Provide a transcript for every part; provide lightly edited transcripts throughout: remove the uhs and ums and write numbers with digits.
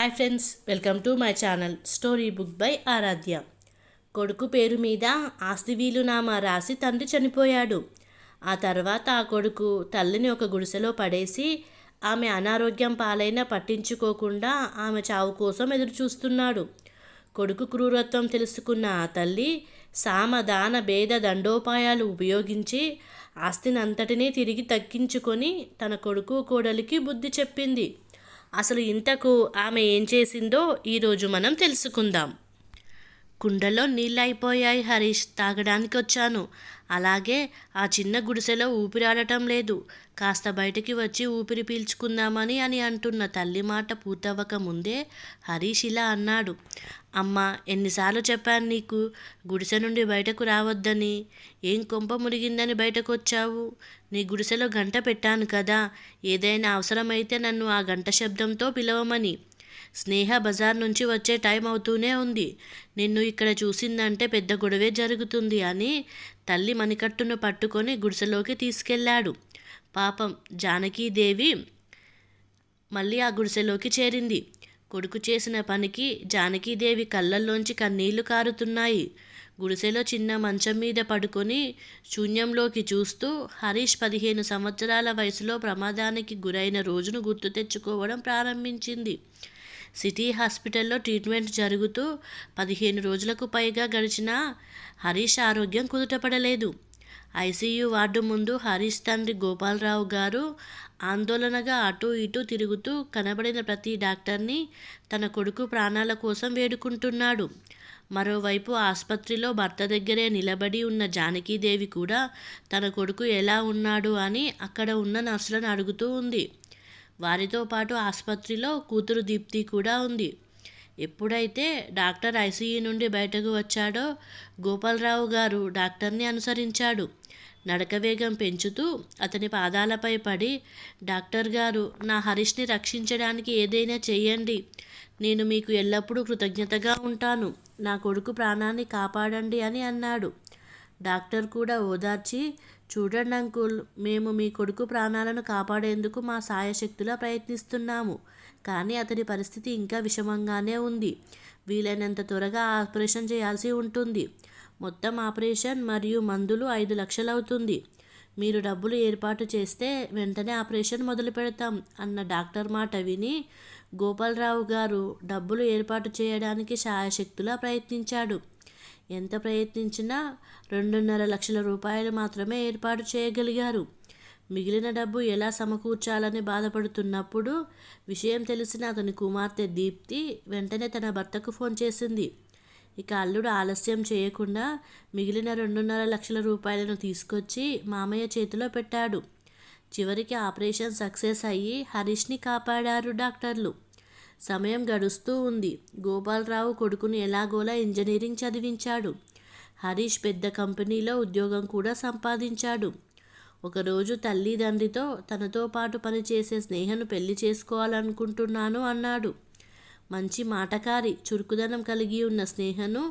Hi friends, welcome to my channel story book by Aaradhya. కొడుకు పేరు మీద ఆస్తి వీలునామా రాసి తండ్రి చనిపోయాడు. ఆ తర్వాత ఆ కొడుకు తల్లిని ఒక గుడిసెలో పడేసి ఆమె అనారోగ్యం పాలైన పట్టించుకోకుండా ఆమె చావు కోసం ఎదురుచూస్తున్నాడు. కొడుకు క్రూరత్వం తెలుసుకున్న ఆ తల్లి సామదాన భేద దండోపాయాలు ఉపయోగించి ఆస్తినంతటినీ తిరిగి తగ్గించుకొని తన కొడుకు కోడలికి బుద్ధి చెప్పింది. అసలు ఇంతకు ఆమె ఏం చేసిందో ఈరోజు మనం తెలుసుకుందాం. కుండలో నీళ్ళు అయిపోయాయి హరీష్, తాగడానికి వచ్చాను. అలాగే ఆ చిన్న గుడిసెలో ఊపిరాడటం లేదు. కాస్త బయటికి వచ్చి ఊపిరి పీల్చుకుందామని అంటున్న తల్లి మాట పూర్తవ్వక ముందే హరీష్ ఇలా అన్నాడు. అమ్మా, ఎన్నిసార్లు చెప్పాను నీకు గుడిసె నుండి బయటకు రావద్దని? ఏం కొంప మునిగిందని బయటకు వచ్చావు? నీ గుడిసెలో గంట పెట్టాను కదా, ఏదైనా అవసరమైతే నన్ను ఆ గంట శబ్దంతో పిలవమని. స్నేహ బజార్ నుంచి వచ్చే టైం అవుతూనే ఉంది. నిన్ను ఇక్కడ చూసిందంటే పెద్ద గొడవే జరుగుతుంది అని తల్లి మణికట్టును పట్టుకొని గుడిసెలోకి తీసుకెళ్ళాడు. పాపం జానకీదేవి మళ్ళీ ఆ గుడిసెలోకి చేరింది. కొడుకు చేసిన పనికి జానకీదేవి కళ్ళల్లోంచి కన్నీళ్లు కారుతున్నాయి. గుడిసెలో చిన్న మంచం మీద పడుకొని శూన్యంలోకి చూస్తూ హరీష్ 15 సంవత్సరాల వయసులో ప్రమాదానికి గురైన రోజును గుర్తు తెచ్చుకోవడం ప్రారంభించింది. సిటీ హాస్పిటల్లో ట్రీట్మెంట్ జరుగుతూ 15 రోజులకు పైగా గడిచినా హరీష్ ఆరోగ్యం కుదుటపడలేదు. ఐసీయూ వార్డు ముందు హరీష్ తండ్రి గోపాలరావు గారు ఆందోళనగా అటూ ఇటూ తిరుగుతూ కనబడిన ప్రతి డాక్టర్ని తన కొడుకు ప్రాణాల కోసం వేడుకుంటున్నాడు. మరోవైపు ఆసుపత్రిలో భర్త దగ్గరే నిలబడి ఉన్న జానకీదేవి కూడా తన కొడుకు ఎలా ఉన్నాడు అని అక్కడ ఉన్న నర్సులను అడుగుతూ ఉంది. వారితో పాటు ఆసుపత్రిలో కూతురు దీప్తి కూడా ఉంది. ఎప్పుడైతే డాక్టర్ ఐసీయూ నుండి బయటకు వచ్చాడో గోపాలరావు గారు డాక్టర్ని అనుసరించాడు. నడక వేగం పెంచుతూ అతని పాదాలపై పడి, డాక్టర్ గారు, నా హరీష్ని రక్షించడానికి ఏదైనా చెయ్యండి. నేను మీకు ఎల్లప్పుడూ కృతజ్ఞతగా ఉంటాను. నా కొడుకు ప్రాణాన్ని కాపాడండి అని అన్నాడు. డాక్టర్ కూడా ఓదార్చి, చూడండి అంకుల్, మేము మీ కొడుకు ప్రాణాలను కాపాడేందుకు మా సాయశక్తులా ప్రయత్నిస్తున్నాము. కానీ అతని పరిస్థితి ఇంకా విషమంగానే ఉంది. వీలైనంత త్వరగా ఆపరేషన్ చేయాల్సి ఉంటుంది. మొత్తం ఆపరేషన్ మరియు మందులు 5 లక్షలు అవుతుంది. మీరు డబ్బులు ఏర్పాటు చేస్తే వెంటనే ఆపరేషన్ మొదలు పెడతాం అన్న డాక్టర్ మాట విని గోపాలరావు గారు డబ్బులు ఏర్పాటు చేయడానికి శాయశక్తులా ప్రయత్నించాడు. ఎంత ప్రయత్నించినా 2.5 లక్షల రూపాయలు మాత్రమే ఏర్పాటు చేయగలిగారు. మిగిలిన డబ్బు ఎలా సమకూర్చాలని బాధపడుతున్నప్పుడు విషయం తెలిసిన అతని కుమార్తె దీప్తి వెంటనే తన భర్తకు ఫోన్ చేసింది. ఇక అల్లుడు ఆలస్యం చేయకుండా మిగిలిన 2.5 లక్షల రూపాయలను తీసుకొచ్చి మామయ్య చేతిలో పెట్టాడు. చివరికి ఆపరేషన్ సక్సెస్ అయ్యి హరీష్ని కాపాడారు డాక్టర్లు. సమయం గడుస్తూ ఉంది. గోపాలరావు కొడుకుని ఎలాగోలా ఇంజనీరింగ్ చదివించాడు. హరీష్ పెద్ద కంపెనీలో ఉద్యోగం కూడా సంపాదించాడు. ఒకరోజు తల్లిదండ్రితో తనతో పాటు పనిచేసే స్నేహను పెళ్లి చేసుకోవాలనుకుంటున్నాను అన్నాడు. మంచి మాటకారి, చురుకుదనం కలిగి ఉన్న స్నేహను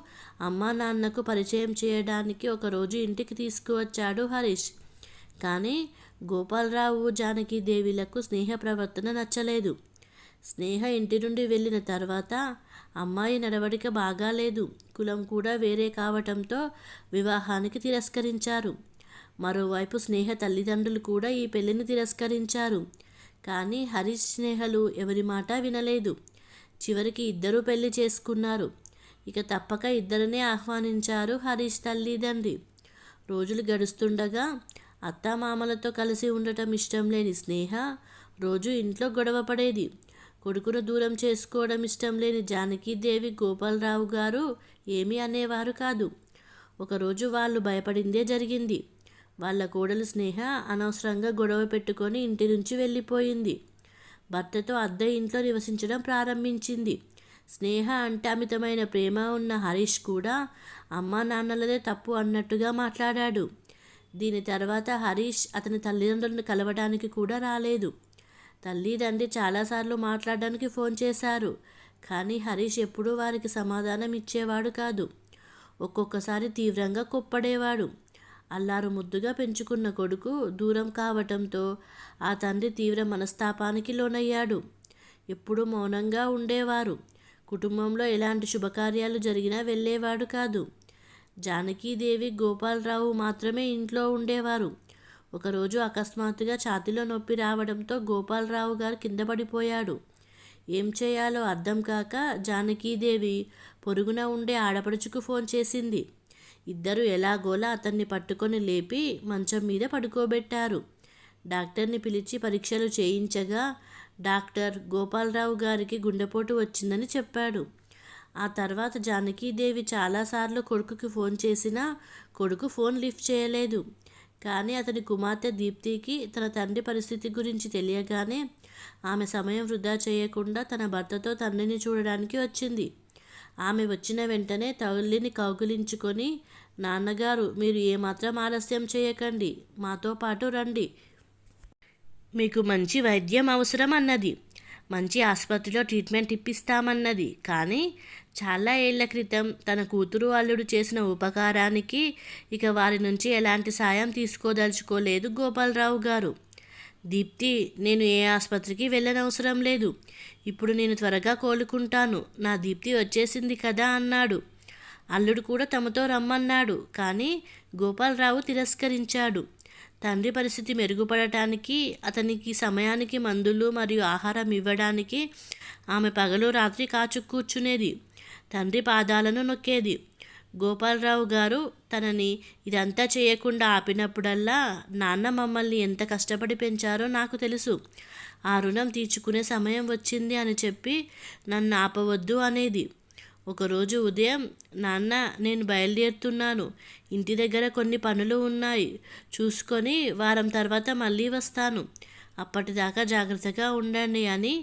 అమ్మా నాన్నకు పరిచయం చేయడానికి ఒకరోజు ఇంటికి తీసుకువచ్చాడు హరీష్. కానీ గోపాలరావు జానకీదేవిలకు స్నేహ ప్రవర్తన నచ్చలేదు. స్నేహ ఇంటి నుండి వెళ్ళిన తర్వాత అమ్మాయి నడవడిక బాగాలేదు, కులం కూడా వేరే కావటంతో వివాహానికి తిరస్కరించారు. మరోవైపు స్నేహ తల్లిదండ్రులు కూడా ఈ పెళ్లిని తిరస్కరించారు. కానీ హరీష్ స్నేహలు ఎవరి మాట వినలేదు. చివరికి ఇద్దరూ పెళ్లి చేసుకున్నారు. ఇక తప్పక ఇద్దరినే ఆహ్వానించారు హరీష్ తల్లిదండ్రి. రోజులు గడుస్తుండగా అత్తామామలతో కలిసి ఉండటం ఇష్టం లేని స్నేహ రోజు ఇంట్లో గొడవ పడేది. కొడుకును దూరం చేసుకోవడం ఇష్టం లేని జానకీదేవి గోపాలరావు గారు ఏమీ అనేవారు కాదు. ఒకరోజు వాళ్ళు భయపడిందే జరిగింది. వాళ్ళ కోడలు స్నేహ అనవసరంగా గొడవ పెట్టుకొని ఇంటి నుంచి వెళ్ళిపోయింది. భర్తతో అద్దె ఇంట్లో నివసించడం ప్రారంభించింది. స్నేహ అంటే అమితమైన ప్రేమ ఉన్న హరీష్ కూడా అమ్మా నాన్నలదే తప్పు అన్నట్టుగా మాట్లాడాడు. దీని తర్వాత హరీష్ అతని తల్లిదండ్రులను కలవడానికి కూడా రాలేదు. తల్లిదండ్రి చాలాసార్లు మాట్లాడడానికి ఫోన్ చేశారు. కానీ హరీష్ ఎప్పుడూ వారికి సమాధానం ఇచ్చేవాడు కాదు. ఒక్కొక్కసారి తీవ్రంగా కోప్పడేవాడు. అల్లారు ముద్దుగా పెంచుకున్న కొడుకు దూరం కావటంతో ఆ తండ్రి తీవ్ర మనస్తాపానికి లోనయ్యాడు. ఎప్పుడూ మౌనంగా ఉండేవారు. కుటుంబంలో ఎలాంటి శుభకార్యాలు జరిగినా వెళ్ళేవాడు కాదు. జానకీదేవి, గోపాలరావు మాత్రమే ఇంట్లో ఉండేవారు. ఒకరోజు అకస్మాత్తుగా ఛాతీలో నొప్పి రావడంతో గోపాలరావు గారు కింద పడిపోయాడు. ఏం చేయాలో అర్థం కాక జానకీదేవి పొరుగున ఉండే ఆడపడుచుకు ఫోన్ చేసింది. ఇద్దరు ఎలాగోలా అతన్ని పట్టుకొని లేపి మంచం మీద పడుకోబెట్టారు. డాక్టర్ని పిలిచి పరీక్షలు చేయించగా డాక్టర్ గోపాలరావు గారికి గుండెపోటు వచ్చిందని చెప్పాడు. ఆ తర్వాత జానకీదేవి చాలాసార్లు కొడుకుకి ఫోన్ చేసినా కొడుకు ఫోన్ లిఫ్ట్ చేయలేదు. కానీ అతని కుమార్తె దీప్తికి తన తండ్రి పరిస్థితి గురించి తెలియగానే ఆమె సమయం వృధా చేయకుండా తన భర్తతో తండ్రిని చూడడానికి వచ్చింది. ఆమె వచ్చిన వెంటనే తల్లిని కౌగిలించుకొని, నాన్నగారు, మీరు ఏమాత్రం ఆలస్యం చేయకండి, మాతో పాటు రండి, మీకు మంచి వైద్యం అవసరం అన్నది. మంచి ఆసుపత్రిలో ట్రీట్మెంట్ ఇప్పిస్తామన్నది. కానీ చాలా ఏళ్ల క్రితం తన కూతురు అల్లుడు చేసిన ఉపకారానికి ఇక వారి నుంచి ఎలాంటి సాయం తీసుకోదలుచుకోలేదు గోపాలరావు గారు. దీప్తి, నేను ఏ ఆసుపత్రికి వెళ్ళనవసరం లేదు. ఇప్పుడు నేను త్వరగా కోలుకుంటాను. నా దీప్తి వచ్చేసింది కదా అన్నాడు. అల్లుడు కూడా తమతో రమ్మన్నాడు. కానీ గోపాలరావు తిరస్కరించాడు. తండ్రి పరిస్థితి మెరుగుపడటానికి, అతనికి సమయానికి మందులు మరియు ఆహారం ఇవ్వడానికి ఆమె పగలు రాత్రి కాచు కూర్చునేది. తండ్రి పాదాలను నొక్కేది. గోపాలరావు గారు తనని ఇదంతా చేయకుండా ఆపినప్పుడల్లా, నాన్న మమ్మల్ని ఎంత కష్టపడి పెంచారో నాకు తెలుసు, ఆ రుణం తీర్చుకునే సమయం వచ్చింది అని చెప్పి నన్ను ఆపవద్దు అనేది. ఒకరోజు ఉదయం, నాన్న, నేను బయలుదేరుతున్నాను, ఇంటి దగ్గర కొన్ని పనులు ఉన్నాయి, చూసుకొని వారం తర్వాత మళ్ళీ వస్తాను, అప్పటిదాకా జాగ్రత్తగా ఉండండి అని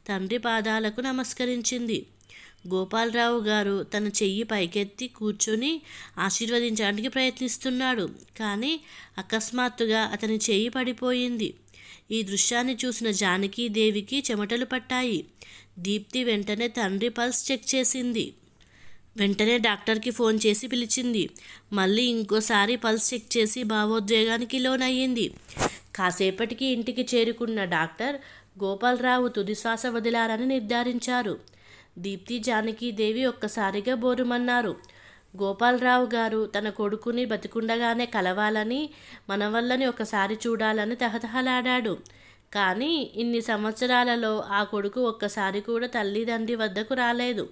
తండ్రి పాదాలకు నమస్కరించింది. గోపాలరావు గారు తన చెయ్యి పైకెత్తి కూర్చొని ఆశీర్వదించడానికి ప్రయత్నిస్తున్నాడు. కానీ అకస్మాత్తుగా అతని చెయ్యి పడిపోయింది. ఈ దృశ్యాన్ని చూసిన జానకీదేవికి చెమటలు పట్టాయి. దీప్తి వెంటనే తండ్రి పల్స్ చెక్ చేసింది. వెంటనే డాక్టర్కి ఫోన్ చేసి పిలిచింది. మళ్ళీ ఇంకోసారి పల్స్ చెక్ చేసి భావోద్వేగానికి లోనయ్యింది. కాసేపటికి ఇంటికి చేరుకున్న డాక్టర్ గోపాలరావు తుదిశ్వాస వదిలారని నిర్ధారించారు. దీప్తి, జానకీదేవి ఒక్కసారిగా బోరుమన్నారు. గోపాలరావు గారు తన కొడుకుని బతికుండగానే కలవాలని, మనవళ్ళని ఒకసారి చూడాలని తహతహలాడాడు. కానీ ఇన్ని సంవత్సరాలలో ఆ కొడుకు ఒక్కసారి కూడా తల్లిదండ్రి వద్దకు రాలేదు.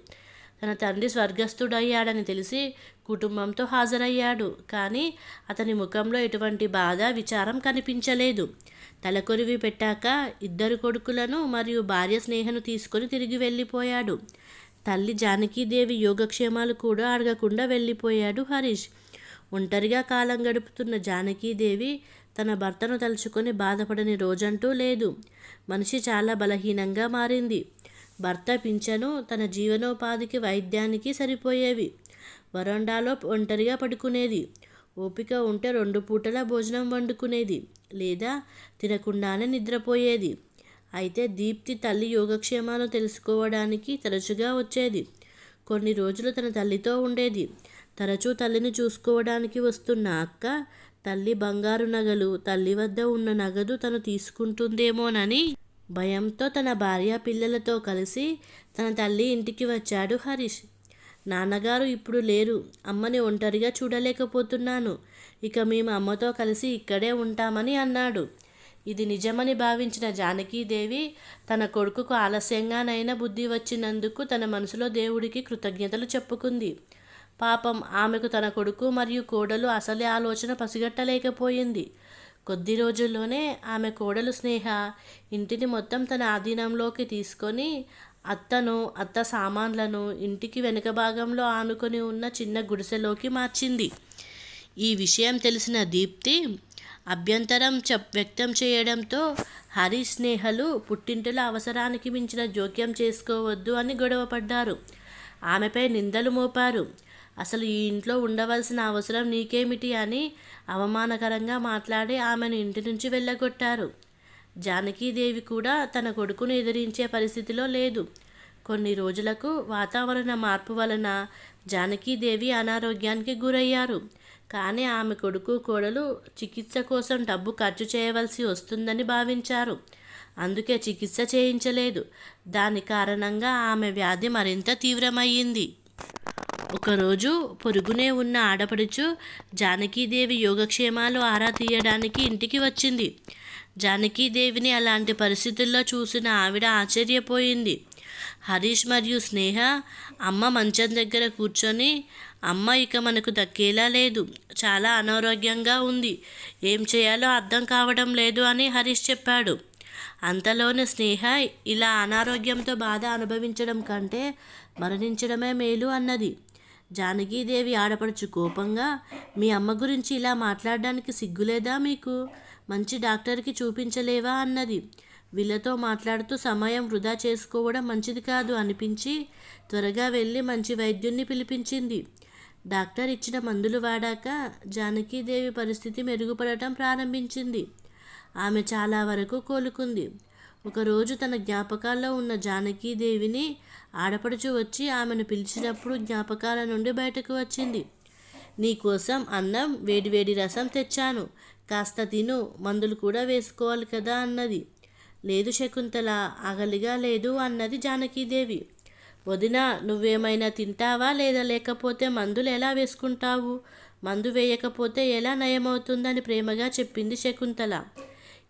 తన తండ్రి స్వర్గస్థుడయ్యాడని తెలిసి కుటుంబంతో హాజరయ్యాడు. కానీ అతని ముఖంలో ఎటువంటి బాధ, విచారం కనిపించలేదు. తలకొరివి పెట్టాక ఇద్దరు కొడుకులను మరియు భార్య స్నేహను తీసుకొని తిరిగి వెళ్ళిపోయాడు. తల్లి జానకీదేవి యోగక్షేమాలు కూడా అడగకుండా వెళ్ళిపోయాడు హరీష్. ఒంటరిగా కాలం గడుపుతున్న జానకీదేవి తన భర్తను తలుచుకొని బాధపడని రోజంటూ లేదు. మనిషి చాలా బలహీనంగా మారింది. భర్త పింఛను తన జీవనోపాధికి, వైద్యానికి సరిపోయేవి. వరండాలో ఒంటరిగా పడుకునేది. ఓపిక ఉంటే 2 పూటల భోజనం వండుకునేది, లేదా తినకుండానే నిద్రపోయేది. అయితే దీప్తి తల్లి యోగక్షేమాలు తెలుసుకోవడానికి తరచుగా వచ్చేది. కొన్ని రోజులు తన తల్లితో ఉండేది. తరచూ తల్లిని చూసుకోవడానికి వస్తున్న అక్క, తల్లి బంగారు నగలు, తల్లి వద్ద ఉన్న నగదు తను తీసుకుంటుందేమోనని భయంతో తన భార్య, పిల్లలతో కలిసి తన తల్లి ఇంటికి వచ్చాడు హరీష్. నాన్నగారు ఇప్పుడు లేరు, అమ్మని ఒంటరిగా చూడలేకపోతున్నాను, ఇక మేము అమ్మతో కలిసి ఇక్కడే ఉంటామని అన్నాడు. ఇది నిజమని భావించిన జానకీదేవి తన కొడుకుకు ఆలస్యంగానైనా బుద్ధి వచ్చినందుకు తన మనసులో దేవుడికి కృతజ్ఞతలు చెప్పుకుంది. పాపం, ఆమెకు తన కొడుకు మరియు కోడలు అసలే ఆలోచన పసిగట్టలేకపోయింది. కొద్ది రోజుల్లోనే ఆమె కోడలు స్నేహ ఇంటిని మొత్తం తన ఆధీనంలోకి తీసుకొని అత్త సామాన్లను ఇంటికి వెనుక భాగంలో ఆనుకొని ఉన్న చిన్న గుడిసెలోకి మార్చింది. ఈ విషయం తెలిసిన దీప్తి అభ్యంతరం వ్యక్తం చేయడంతో హరీష్, స్నేహలు పుట్టింటిలో అవసరానికి మించిన జోక్యం చేసుకోవద్దు అని గొడవపడ్డారు. ఆమెపై నిందలు మోపారు. అసలు ఈ ఇంట్లో ఉండవలసిన అవసరం నీకేమిటి అని అవమానకరంగా మాట్లాడి ఆమెను ఇంటి నుంచి వెళ్ళగొట్టారు. జానకీదేవి కూడా తన కొడుకును ఎదిరించే పరిస్థితిలో లేదు. కొన్ని రోజులకు వాతావరణ మార్పు వలన జానకీదేవి అనారోగ్యానికి గురయ్యారు. కానీ ఆమె కొడుకు, కోడలు చికిత్స కోసం డబ్బు ఖర్చు చేయవలసి వస్తుందని భావించారు. అందుకే చికిత్స చేయించలేదు. దాని కారణంగా ఆమె వ్యాధి మరింత తీవ్రమయ్యింది. ఒకరోజు పొరుగునే ఉన్న ఆడపడుచు జానకీదేవి యోగక్షేమాలు ఆరా తీయడానికి ఇంటికి వచ్చింది. జానకీదేవిని అలాంటి పరిస్థితుల్లో చూసిన ఆవిడ ఆశ్చర్యపోయింది. హరీష్ మరియు స్నేహ అమ్మ మంచం దగ్గర కూర్చొని, అమ్మ ఇక మనకు దక్కేలా లేదు, చాలా అనారోగ్యంగా ఉంది, ఏం చేయాలో అర్థం కావడం లేదు అని హరీష్ చెప్పాడు. అంతలోనే స్నేహ ఇలా అనారోగ్యంతో బాధ అనుభవించడం కంటే మరణించడమే మేలు అన్నది. జానకీదేవి ఆడపడుచు కోపంగా, మీ అమ్మ గురించి ఇలా మాట్లాడడానికి సిగ్గులేదా మీకు? మంచి డాక్టర్కి చూపించలేవా అన్నది. వీళ్ళతో మాట్లాడుతూ సమయం వృధా చేసుకోవడం మంచిది కాదు అనిపించి త్వరగా వెళ్ళి మంచి వైద్యుణ్ణి పిలిపించింది. డాక్టర్ ఇచ్చిన మందులు వాడాక జానకీదేవి పరిస్థితి మెరుగుపడటం ప్రారంభించింది. ఆమె చాలా వరకు కోలుకుంది. ఒకరోజు తన జ్ఞాపకాల్లో ఉన్న జానకీదేవిని ఆడపడుచు వచ్చి ఆమెను పిలిచినప్పుడు జ్ఞాపకాల నుండి బయటకు వచ్చింది. నీకోసం అన్నం, వేడివేడి రసం తెచ్చాను, కాస్త తిను, మందులు కూడా వేసుకోవాలి కదా అన్నది. లేదు శకుంతల, ఆగలిగా లేదు అన్నది జానకీదేవి. వదినా, నువ్వేమైనా తింటావా లేదా? లేకపోతే మందులు ఎలా వేసుకుంటావు? మందు వేయకపోతే ఎలా నయమవుతుందని ప్రేమగా చెప్పింది శకుంతల.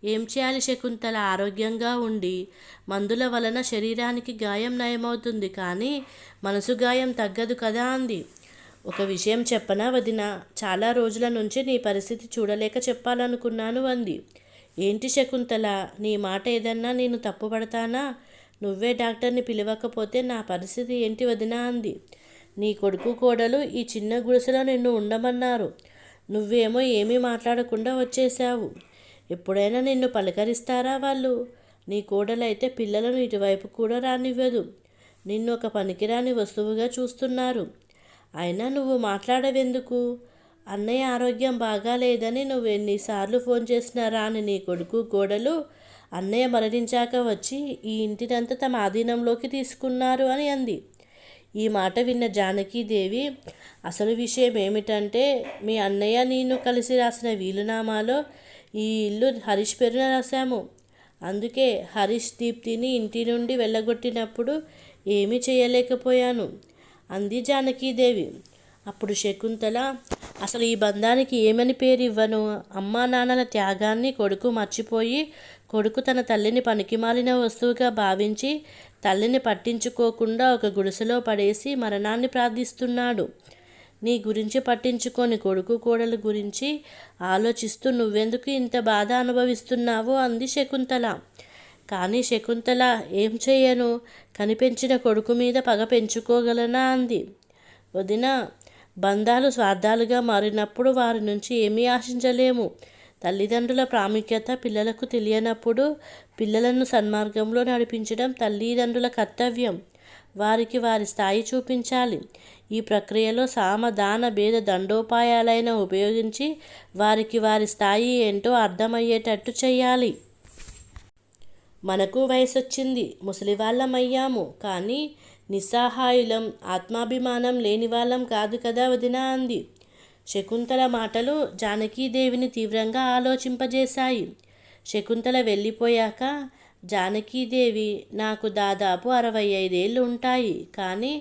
ఏం చేయాలి శకుంతల, ఆరోగ్యంగా ఉండి మందుల వలన శరీరానికి గాయం నయమవుతుంది, కానీ మనసు గాయం తగ్గదు కదా అంది. ఒక విషయం చెప్పనా వదినా? చాలా రోజుల నుంచి నీ పరిస్థితి చూడలేక చెప్పాలనుకున్నాను అంది. ఏంటి శకుంతల, నీ మాట ఏదన్నా నేను తప్పుపడతానా? నువ్వే డాక్టర్ని పిలవకపోతే నా పరిస్థితి ఏంటి వదినా అంది. నీ కొడుకు కోడలు ఈ చిన్న గుడిసెలో నిన్ను ఉండమన్నారు, నువ్వేమో ఏమీ మాట్లాడకుండా వచ్చేశావు. ఎప్పుడైనా నిన్ను పలకరిస్తారా వాళ్ళు? నీ కోడలైతే పిల్లలను ఇటువైపు కూడా రానివ్వదు. నిన్ను ఒక పనికిరాని వస్తువుగా చూస్తున్నారు. అయినా నువ్వు మాట్లాడవెందుకు? అన్నయ్య ఆరోగ్యం బాగాలేదని నువ్వు ఎన్నిసార్లు ఫోన్ చేసినా రాని నీ కొడుకు కోడలు అన్నయ్య మరణించాక వచ్చి ఈ ఇంటినంతా తమ ఆధీనంలోకి తీసుకున్నారు అని అంది. ఈ మాట విన్న జానకీదేవి, అసలు విషయం ఏమిటంటే మీ అన్నయ్య నేను కలిసి రాసిన వీలునామాలో ఈ ఇల్లు హరీష్ పేరున రాశాము. అందుకే హరీష్ దీప్తిని ఇంటి నుండి వెళ్ళగొట్టినప్పుడు ఏమీ చేయలేకపోయాను అంది జానకీదేవి. అప్పుడు శకుంతల, అసలు ఈ బంధానికి ఏమని పేరు ఇవ్వను? అమ్మా నాన్నల త్యాగాన్ని కొడుకు మర్చిపోయి, కొడుకు తన తల్లిని పనికిమాలిన వస్తువుగా భావించి తల్లిని పట్టించుకోకుండా ఒక గుడిసెలో పడేసి మరణాన్ని ప్రార్థిస్తున్నాడు. నీ గురించి పట్టించుకొని కొడుకు కోడల గురించి ఆలోచిస్తూ నువ్వెందుకు ఇంత బాధ అనుభవిస్తున్నావు అంది శకుంతల. కానీ శకుంతల, ఏం చెయ్యను? కనిపెంచిన కొడుకు మీద పగ పెంచుకోగలనా అంది. వదిన, బంధాలు స్వార్థాలుగా మారినప్పుడు వారి నుంచి ఏమీ ఆశించలేము. తల్లిదండ్రుల ప్రాముఖ్యత పిల్లలకు తెలియనప్పుడు పిల్లలను సన్మార్గంలో నడిపించడం తల్లిదండ్రుల కర్తవ్యం. వారికి వారి స్థాయి చూపించాలి. ఈ ప్రక్రియలో సామ దాన భేద దండోపాయాలైన ఉపయోగించి వారికి వారి స్థాయి ఏంటో అర్థమయ్యేటట్టు చేయాలి. మనకు వయసొచ్చింది, ముసలివాళ్ళమయ్యాము, కానీ నిస్సహాయులం, ఆత్మాభిమానం లేని వాళ్ళం కాదు కదా వదినా అంది. శకుంతల మాటలు జానకీదేవిని తీవ్రంగా ఆలోచింపజేశాయి. శకుంతల వెళ్ళిపోయాక జానకీదేవి, నాకు దాదాపు 65 ఏళ్ళు ఉంటాయి, కానీ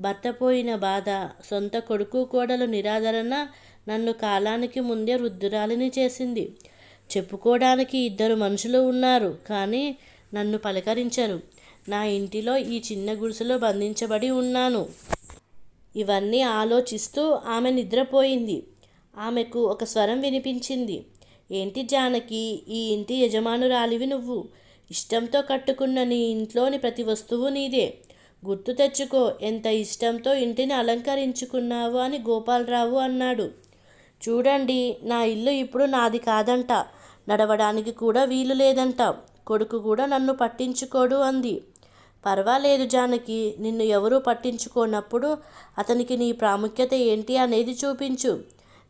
భర్త పోయిన బాధ, సొంత కొడుకు కోడలు నిరాదరణ నన్ను కాలానికి ముందే వృద్ధురాలిని చేసింది. చెప్పుకోవడానికి 2 మనుషులు ఉన్నారు, కానీ నన్ను పలకరించరు. నా ఇంటిలో ఈ చిన్న గుడిసెలో బంధించబడి ఉన్నాను. ఇవన్నీ ఆలోచిస్తూ ఆమె నిద్రపోయింది. ఆమెకు ఒక స్వరం వినిపించింది. ఏంటి జానకి, ఈ ఇంటి యజమానురాలివి నువ్వు. ఇష్టంతో కట్టుకున్న నీ ఇంట్లోని ప్రతి వస్తువు నీదే. గుర్తు తెచ్చుకో, ఎంత ఇష్టంతో ఇంటిని అలంకరించుకున్నావు అని గోపాలరావు అన్నాడు. చూడండి, నా ఇల్లు ఇప్పుడు నాది కాదంట, నడవడానికి కూడా వీలు లేదంట, కొడుకు కూడా నన్ను పట్టించుకోడు అంది. పర్వాలేదు జానకి, నిన్ను ఎవరూ పట్టించుకోనప్పుడు అతనికి నీ ప్రాముఖ్యత ఏంటి అనేది చూపించు.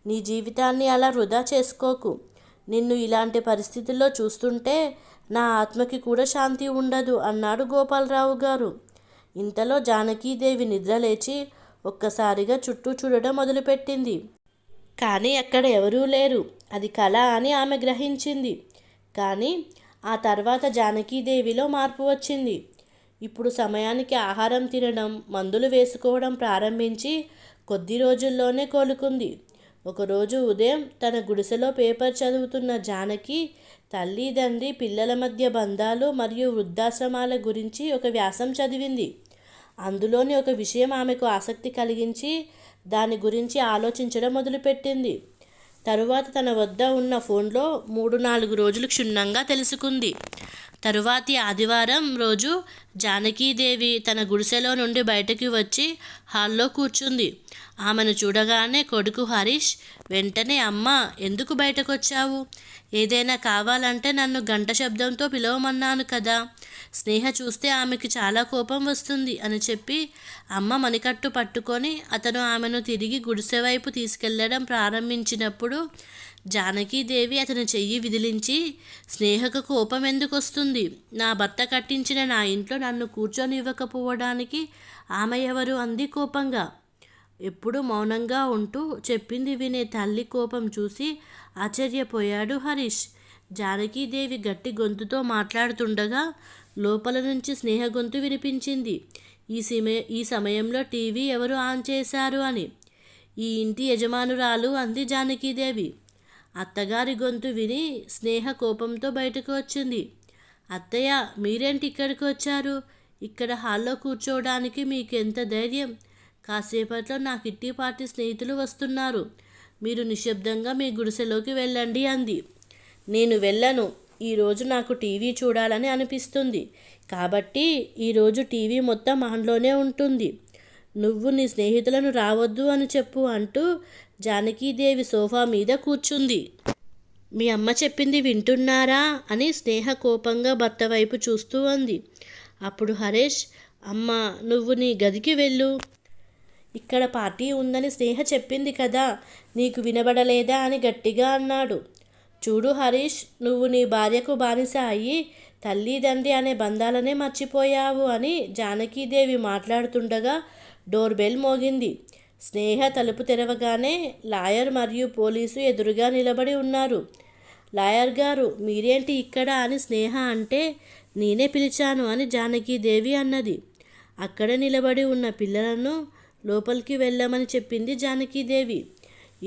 నీ జీవితాన్ని అలా వృధా చేసుకోకు. నిన్ను ఇలాంటి పరిస్థితుల్లో చూస్తుంటే నా ఆత్మకి కూడా శాంతి ఉండదు అన్నాడు గోపాలరావు గారు. ఇంతలో జానకీదేవి నిద్రలేచి ఒక్కసారిగా చుట్టూ చూడడం మొదలుపెట్టింది. కానీ అక్కడ ఎవరూ లేరు. అది కళ అని ఆమె గ్రహించింది. కానీ ఆ తర్వాత జానకీదేవిలో మార్పు వచ్చింది. ఇప్పుడు సమయానికి ఆహారం తినడం, మందులు వేసుకోవడం ప్రారంభించి కొద్ది రోజుల్లోనే కోలుకుంది. ఒకరోజు ఉదయం తన గుడిసెలో పేపర్ చదువుతున్న జానకి తల్లి, తండ్రి, పిల్లల మధ్య బంధాలు మరియు వృద్ధాశ్రమాల గురించి ఒక వ్యాసం చదివింది. అందులోని ఒక విషయం ఆమెకు ఆసక్తి కలిగించి దాని గురించి ఆలోచించడం మొదలుపెట్టింది. తరువాత తన వద్ద ఉన్న ఫోన్లో 3-4 రోజులు క్షుణ్ణంగా తెలుసుకుంది. తరువాతి ఆదివారం రోజు జానకీదేవి తన గుడిసెలో నుండి బయటకు వచ్చి హాల్లో కూర్చుంది. ఆమెను చూడగానే కొడుకు హరీష్ వెంటనే, అమ్మా, ఎందుకు బయటకొచ్చావు? ఏదైనా కావాలంటే నన్ను గంట శబ్దంతో పిలవమన్నాను కదా. స్నేహ చూస్తే ఆమెకి చాలా కోపం వస్తుంది అని చెప్పి అమ్మ మణికట్టు పట్టుకొని అతను ఆమెను తిరిగి గుడిసె వైపు తీసుకెళ్లడం ప్రారంభించినప్పుడు జానకీదేవి అతని చెయ్యి విదిలించి, స్నేహకు కోపం ఎందుకు వస్తుంది? నా భర్త కట్టించిన నా ఇంట్లో నన్ను కూర్చొనివ్వకపోవడానికి ఆమె ఎవరు? అంది కోపంగా. ఎప్పుడు మౌనంగా ఉంటూ చెప్పింది వినే తల్లి కోపం చూసి ఆశ్చర్యపోయాడు హరీష్. జానకీదేవి గట్టి గొంతుతో మాట్లాడుతుండగా లోపల నుంచి స్నేహ గొంతు వినిపించింది. ఈ సమయంలో టీవీ ఎవరు ఆన్ చేశారు అని. ఈ ఇంటి యజమానురాలు అంది జానకీదేవి. అత్తగారి గొంతు విని స్నేహ కోపంతో బయటకు వచ్చింది. అత్తయ్య, మీరేంటి ఇక్కడికి వచ్చారు? ఇక్కడ హాల్లో కూర్చోవడానికి మీకెంత ధైర్యం? కాసేపట్లో నా కిట్టి పార్టీ స్నేహితులు వస్తున్నారు. మీరు నిశ్శబ్దంగా మీ గుడిసెలోకి వెళ్ళండి అంది. నేను వెళ్ళను. ఈరోజు నాకు టీవీ చూడాలని అనిపిస్తుంది. కాబట్టి ఈరోజు టీవీ మొత్తం ఆన్లోనే ఉంటుంది. నువ్వు నీ స్నేహితులను రావద్దు అని చెప్పు అంటూ జానకీదేవి సోఫా మీద కూర్చుంది. మీ అమ్మ చెప్పింది వింటున్నారా అని స్నేహ కోపంగా భర్త వైపు చూస్తూ అంది. అప్పుడు హరీష్, అమ్మ, నువ్వు నీ గదికి వెళ్ళు. ఇక్కడ పార్టీ ఉందని స్నేహ చెప్పింది కదా, నీకు వినబడలేదా అని గట్టిగా అన్నాడు. చూడు హరీష్, నువ్వు నీ భార్యకు బానిస అయ్యి తల్లిదండ్రి అనే బంధాలనే మర్చిపోయావు అని జానకీదేవి మాట్లాడుతుండగా డోర్ బెల్ మోగింది. స్నేహ తలుపు తెరవగానే లాయర్ మరియు పోలీసు ఎదురుగా నిలబడి ఉన్నారు. లాయర్ గారు, మీరేంటి ఇక్కడ అని స్నేహ అంటే, నేనే పిలిచాను అని జానకీదేవి అన్నది. అక్కడ నిలబడి ఉన్న పిల్లలను లోపలికి వెళ్ళమని చెప్పింది జానకీదేవి.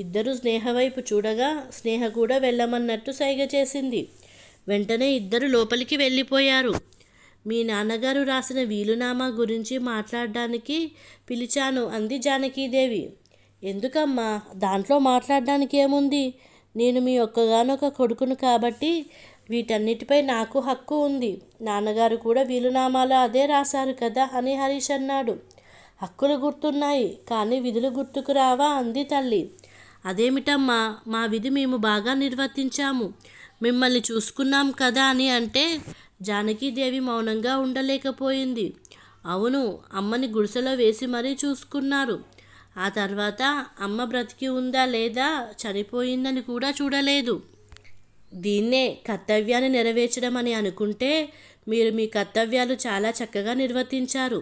ఇద్దరు స్నేహ వైపు చూడగా స్నేహ కూడా వెళ్ళమన్నట్టు సైగ చేసింది. వెంటనే ఇద్దరు లోపలికి వెళ్ళిపోయారు. మీ నాన్నగారు రాసిన వీలునామా గురించి మాట్లాడడానికి పిలిచాను అంది జానకీదేవి. ఎందుకమ్మా? దాంట్లో మాట్లాడడానికి ఏముంది? నేను మీ ఒక్కగానొక కొడుకును కాబట్టి వీటన్నిటిపై నాకు హక్కు ఉంది. నాన్నగారు కూడా వీలునామాలో అదే రాశారు కదా అని హరీష్ అన్నాడు. హక్కులు గుర్తున్నాయి, కానీ విధులు గుర్తుకు రావా అంది తల్లి. అదేమిటమ్మా, మా విధి మేము బాగా నిర్వర్తించాము, మిమ్మల్ని చూసుకున్నాం కదా అని అంటే జానకీదేవి మౌనంగా ఉండలేకపోయింది. అవును, అమ్మని గుడిసెలో వేసి మరీ చూసుకున్నారు. ఆ తర్వాత అమ్మ బ్రతికి ఉందా లేదా, చనిపోయిందని కూడా చూడలేదు. దీన్నే కర్తవ్యాన్ని నెరవేర్చడం అని అనుకుంటే మీరు మీ కర్తవ్యాలు చాలా చక్కగా నిర్వర్తించారు.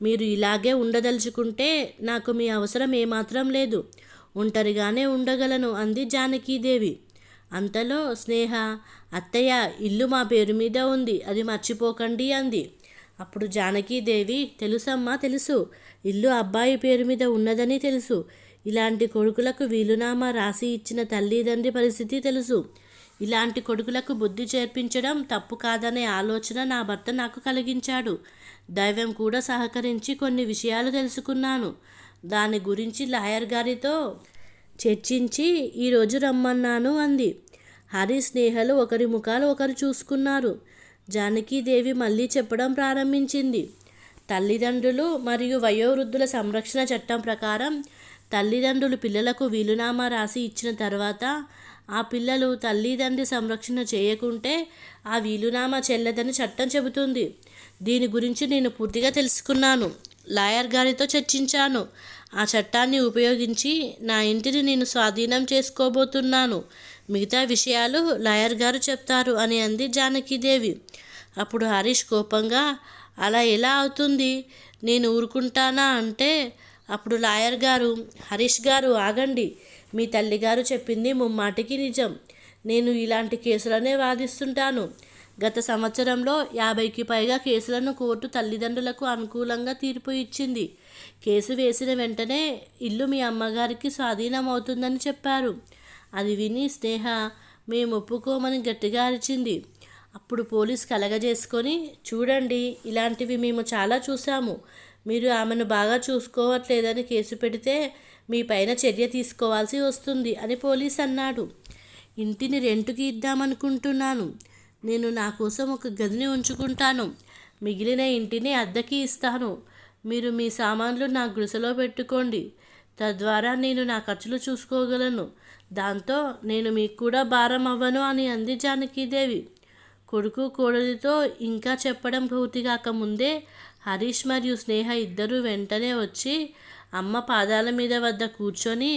మీరు ఇలాగే ఉండదలుచుకుంటే నాకు మీ అవసరం ఏమాత్రం లేదు. ఒంటరిగానే ఉండగలను అంది జానకీదేవి. అంతలో స్నేహ, అత్తయ్య, ఇల్లు మా పేరు మీద ఉంది, అది మర్చిపోకండి అంది. అప్పుడు జానకీదేవి, తెలుసమ్మా, తెలుసు. ఇల్లు అబ్బాయి పేరు మీద ఉన్నదని తెలుసు. ఇలాంటి కొడుకులకు వీలునామా రాసి ఇచ్చిన తల్లిదండ్రి పరిస్థితి తెలుసు. ఇలాంటి కొడుకులకు బుద్ధి చేర్పించడం తప్పు కాదనే ఆలోచన నా భర్త నాకు కలిగించాడు. దైవం కూడా సహకరించి కొన్ని విషయాలు తెలుసుకున్నాను. దాని గురించి లాయర్ గారితో చర్చించి ఈరోజు రమ్మన్నాను అంది. హరి, స్నేహలు ఒకరి ముఖాలు ఒకరు చూసుకున్నారు. జానకీదేవి మళ్ళీ చెప్పడం ప్రారంభించింది. తల్లిదండ్రులు మరియు వయోవృద్ధుల సంరక్షణ చట్టం ప్రకారం తల్లిదండ్రులు పిల్లలకు వీలునామా రాసి ఇచ్చిన తర్వాత ఆ పిల్లలు తల్లిదండ్రి సంరక్షణ చేయకుంటే ఆ వీలునామా చెల్లదని చట్టం చెబుతుంది. దీని గురించి నేను పూర్తిగా తెలుసుకున్నాను. లాయర్ గారితో చర్చించాను. ఆ చట్టాన్ని ఉపయోగించి నా ఇంటిని నేను స్వాధీనం చేసుకోబోతున్నాను. మిగతా విషయాలు లాయర్ గారు చెప్తారు అని అంది జానకీదేవి. అప్పుడు హరీష్ కోపంగా, అలా ఎలా అవుతుంది? నేను ఊరుకుంటానా అంటే అప్పుడు లాయర్ గారు, హరీష్ గారు ఆగండి. మీ తల్లిగారు చెప్పింది ముమ్మాటికి నిజం. నేను ఇలాంటి కేసులనే వాదిస్తుంటాను. గత సంవత్సరంలో 50కి పైగా కేసులను కోర్టు తల్లిదండ్రులకు అనుకూలంగా తీర్పు ఇచ్చింది. కేసు వేసిన వెంటనే ఇల్లు మీ అమ్మగారికి స్వాధీనమవుతుందని చెప్పారు. అది విని స్నేహ మేము ఒప్పుకోమని గట్టిగా అరిచింది. అప్పుడు పోలీస్ కలగజేసుకొని, చూడండి, ఇలాంటివి మేము చాలా చూసాము. మీరు ఆమెను బాగా చూసుకోవట్లేదని కేసు పెడితే మీ పైన చర్య తీసుకోవాల్సి వస్తుంది అని పోలీస్ అన్నాడు. ఇంటిని రెంటుకి ఇద్దామనుకుంటున్నాను. నేను నా కోసం ఒక గదిని ఉంచుకుంటాను. మిగిలిన ఇంటిని అద్దెకి ఇస్తాను. మీరు మీ సామాన్లు నా గుడిసెలో పెట్టుకోండి. తద్వారా నేను నా ఖర్చులు చూసుకోగలను. దాంతో నేను మీకు కూడా భారం అవ్వను అని అంది జానకీదేవి. కొడుకు కోడలితో ఇంకా చెప్పడం పూర్తి కాకముందే హరీష్ మరియు స్నేహ ఇద్దరూ వెంటనే వచ్చి అమ్మ పాదాల మీద వద్ద కూర్చొని,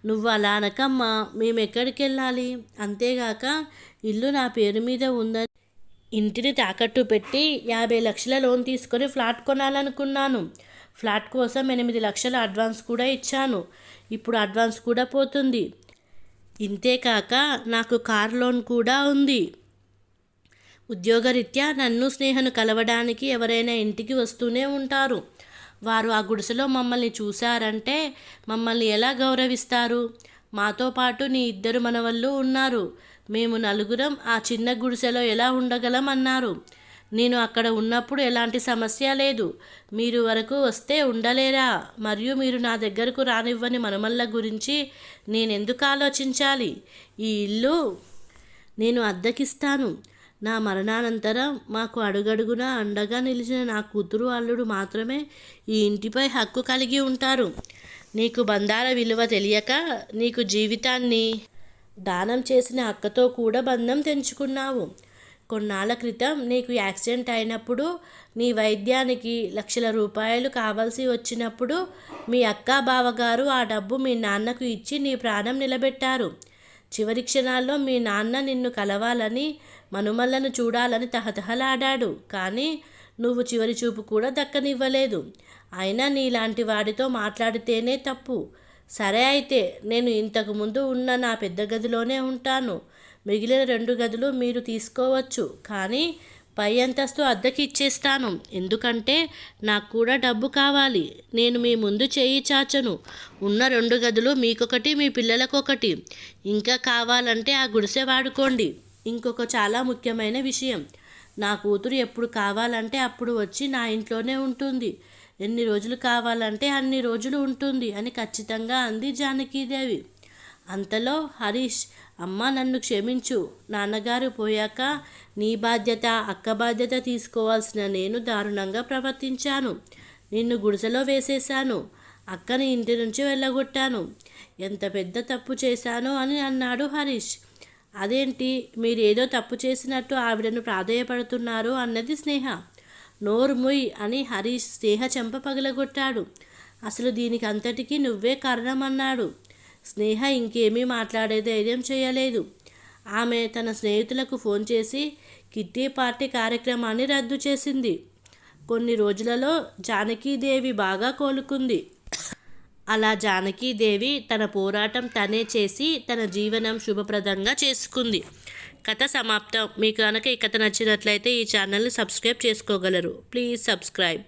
నువ్వు అలా అనకమ్మా, మేము ఎక్కడికి వెళ్ళాలి? అంతేగాక ఇల్లు నా పేరు మీద ఉందని ఇంటిని తాకట్టు పెట్టి 50 లక్షల లోన్ తీసుకొని ఫ్లాట్ కొనాలనుకున్నాను. ఫ్లాట్ కోసం 8 లక్షల అడ్వాన్స్ కూడా ఇచ్చాను. ఇప్పుడు అడ్వాన్స్ కూడా పోతుంది. ఇంతేకాక నాకు కార్ లోన్ కూడా ఉంది. ఉద్యోగరీత్యా నన్ను స్నేహను కలవడానికి ఎవరైనా ఇంటికి వస్తూనే ఉంటారు. వారు ఆ గుడిసెలో మమ్మల్ని చూశారంటే మమ్మల్ని ఎలా గౌరవిస్తారు? మాతో పాటు నీ 2 మనవళ్ళు ఉన్నారు. మేము నలుగురం ఆ చిన్న గుడిసెలో ఎలా ఉండగలం అన్నారు. నేను అక్కడ ఉన్నప్పుడు ఎలాంటి సమస్య లేదు. మీరు వరకు వస్తే ఉండలేరా? మరియు మీరు నా దగ్గరకు రానివ్వని మనమల్ల గురించి నేనెందుకు ఆలోచించాలి? ఈ ఇల్లు నేను అద్దెకిస్తాను. నా మరణానంతరం మాకు అడుగడుగునా అండగా నిలిచిన నా కూతురు అల్లుడు మాత్రమే ఈ ఇంటిపై హక్కు కలిగి ఉంటారు. నీకు బంధాల విలువ తెలియక నీకు జీవితాన్ని దానం చేసిన అక్కతో కూడా బంధం తెంచుకున్నావు. కొన్నాళ్ళ క్రితం నీకు యాక్సిడెంట్ అయినప్పుడు నీ వైద్యానికి లక్షల రూపాయలు కావాల్సి వచ్చినప్పుడు మీ అక్క బావగారు ఆ డబ్బు మీ నాన్నకు ఇచ్చి నీ ప్రాణం నిలబెట్టారు. చివరి క్షణాల్లో మీ నాన్న నిన్ను కలవాలని, మనుమలను చూడాలని తహతహలాడాడు. కానీ నువ్వు చివరి చూపు కూడా దక్కనివ్వలేదు. అయినా నీలాంటి వాడితో మాట్లాడితేనే తప్పు. సరే, అయితే నేను ఇంతకు ముందు ఉన్న నా పెద్ద గదిలోనే ఉంటాను. మిగిలిన 2 గదులు మీరు తీసుకోవచ్చు. కానీ పై అంతస్తు అద్దెకి ఇచ్చేస్తాను. ఎందుకంటే నాకు కూడా డబ్బు కావాలి. నేను మీ ముందు చేయి చాచను. ఉన్న 2 గదులు మీకొకటి, మీ పిల్లలకొకటి. ఇంకా కావాలంటే ఆ గుడిసె వాడుకోండి. ఇంకొక చాలా ముఖ్యమైన విషయం, నా కూతురు ఎప్పుడు కావాలంటే అప్పుడు వచ్చి నా ఇంట్లోనే ఉంటుంది. ఎన్ని రోజులు కావాలంటే అన్ని రోజులు ఉంటుంది అని ఖచ్చితంగా అంది జానకీదేవి. అంతలో హరీష్, అమ్మ నన్ను క్షమించు. నాన్నగారు పోయాక నీ బాధ్యత, అక్క బాధ్యత తీసుకోవాల్సిన నేను దారుణంగా ప్రవర్తించాను. నిన్ను గుడిసెలో వేసేశాను. అక్కని ఇంటి నుంచి వెళ్ళగొట్టాను. ఎంత పెద్ద తప్పు చేశానో అని అన్నాడు హరీష్. అదేంటి, మీరేదో తప్పు చేసినట్టు ఆవిడను ప్రాధేయపడుతున్నారు అన్నది స్నేహ. నోరు ముయ్ అని హరీష్ స్నేహ చెంప పగలగొట్టాడు. అసలు దీనికి అంతటికీ నువ్వే కారణమన్నాడు. స్నేహ ఇంకేమీ మాట్లాడే ధైర్యం చేయలేదు. ఆమె తన స్నేహితులకు ఫోన్ చేసి కిట్టి పార్టీ కార్యక్రమాన్ని రద్దు చేసింది. కొన్ని రోజులలో జానకీదేవి బాగా కోలుకుంది. అలా జానకీదేవి తన పోరాటం తనే చేసి తన జీవనం శుభప్రదంగా చేసుకుంది. కథ సమాప్తం. మీకు కనుక ఈ కథ నచ్చినట్లయితే ఈ ఛానల్ని సబ్స్క్రైబ్ చేసుకోగలరు. Please subscribe.